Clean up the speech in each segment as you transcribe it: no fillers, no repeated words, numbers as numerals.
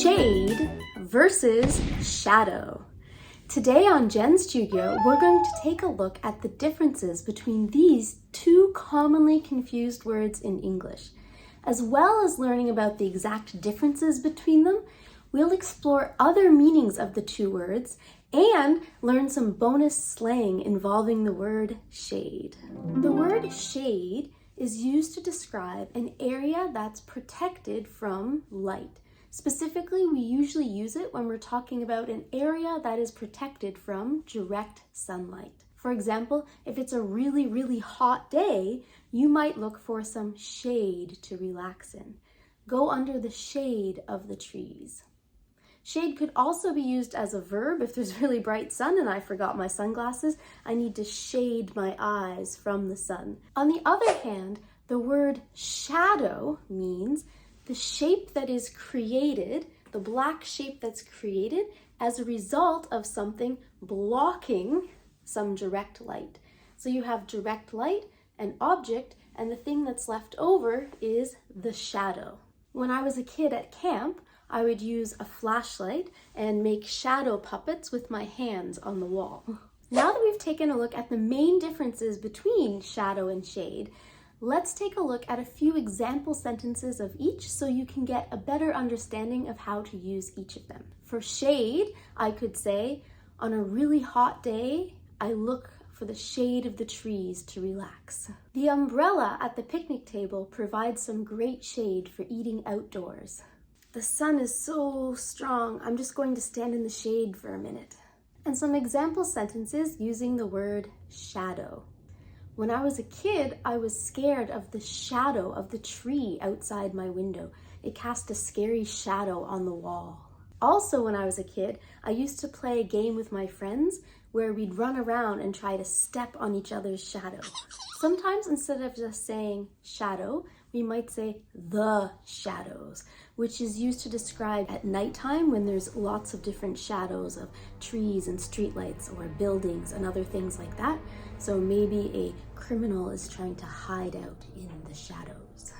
Shade versus shadow. Today on Jen's Jyugyou, we're going to take a look at the differences between these two commonly confused words in English. As well as learning about the exact differences between them, we'll explore other meanings of the two words and learn some bonus slang involving the word shade. The word shade is used to describe an area that's protected from light. Specifically, we usually use it when we're talking about an area that is protected from direct sunlight. For example, if it's a really, really hot day, you might look for some shade to relax in. Go under the shade of the trees. Shade could also be used as a verb. If there's really bright sun and I forgot my sunglasses, I need to shade my eyes from the sun. On the other hand, the word shadow means the shape that is created, the black shape that's created as a result of something blocking some direct light. So you have direct light, an object, and the thing that's left over is the shadow. When I was a kid at camp, I would use a flashlight and make shadow puppets with my hands on the wall. Now that we've taken a look at the main differences between shadow and shade, let's take a look at a few example sentences of each so you can get a better understanding of how to use each of them. For shade, I could say, on a really hot day, I look for the shade of the trees to relax. The umbrella at the picnic table provides some great shade for eating outdoors. The sun is so strong, I'm just going to stand in the shade for a minute. And some example sentences using the word shadow. When I was a kid, I was scared of the shadow of the tree outside my window. It cast a scary shadow on the wall. Also, when I was a kid, I used to play a game with my friends where we'd run around and try to step on each other's shadow. Sometimes instead of just saying shadow, we might say the shadows, which is used to describe at nighttime when there's lots of different shadows of trees and streetlights or buildings and other things like that. So maybe a criminal is trying to hide out in the shadows.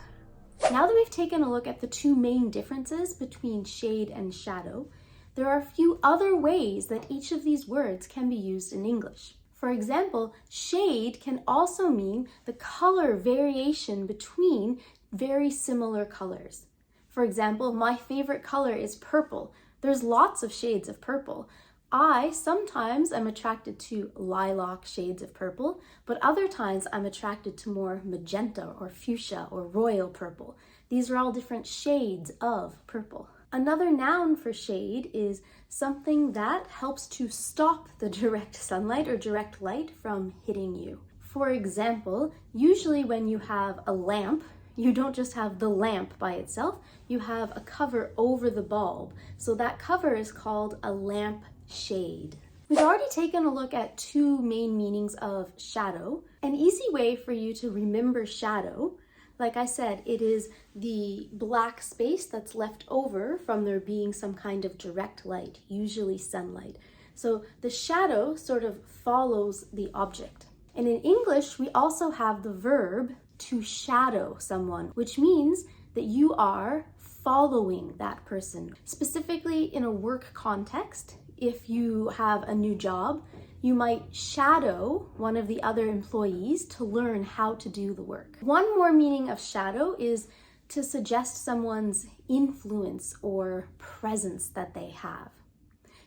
Now that we've taken a look at the two main differences between shade and shadow, there are a few other ways that each of these words can be used in English. For example, shade can also mean the color variation between very similar colors. For example, my favorite color is purple. There's lots of shades of purple. I sometimes am attracted to lilac shades of purple, but other times I'm attracted to more magenta or fuchsia or royal purple. These are all different shades of purple. Another noun for shade is something that helps to stop the direct sunlight or direct light from hitting you. For example, usually when you have a lamp, you don't just have the lamp by itself, you have a cover over the bulb. So that cover is called a lamp shade. We've already taken a look at two main meanings of shadow. An easy way for you to remember shadow, like I said, it is the black space that's left over from there being some kind of direct light, usually sunlight. So the shadow sort of follows the object. And in English, we also have the verb to shadow someone, which means that you are following that person. Specifically in a work context, if you have a new job, you might shadow one of the other employees to learn how to do the work. One more meaning of shadow is to suggest someone's influence or presence that they have,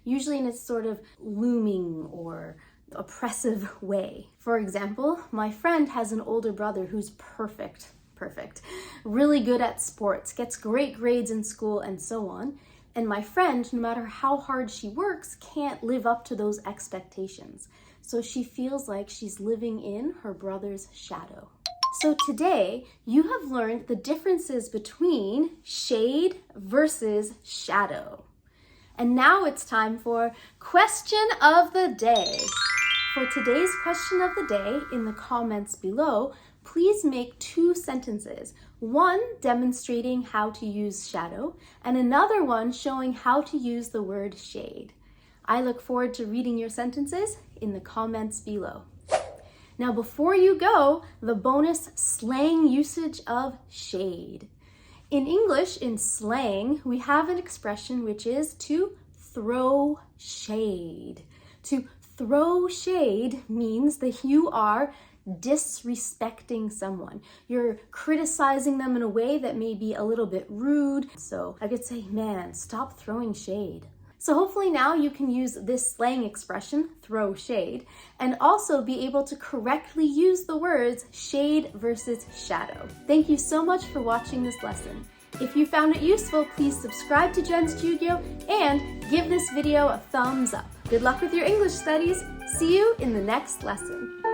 usually in a sort of looming or oppressive way. For example, my friend has an older brother who's perfect, really good at sports, gets great grades in school and so on. And my friend, no matter how hard she works, can't live up to those expectations. So she feels like she's living in her brother's shadow. So today, you have learned the differences between shade versus shadow. And now it's time for question of the day. For today's question of the day, in the comments below, please make two sentences. One demonstrating how to use shadow, and another one showing how to use the word shade. I look forward to reading your sentences in the comments below. Now, before you go, the bonus slang usage of shade. In English, in slang, we have an expression which is to throw shade. To throw shade means that you are disrespecting someone. You're criticizing them in a way that may be a little bit rude. So I could say, man, stop throwing shade. So hopefully now you can use this slang expression, throw shade, and also be able to correctly use the words shade versus shadow. Thank you so much for watching this lesson. If you found it useful, please subscribe to Jen's Jyugyou and give this video a thumbs up. Good luck with your English studies. See you in the next lesson.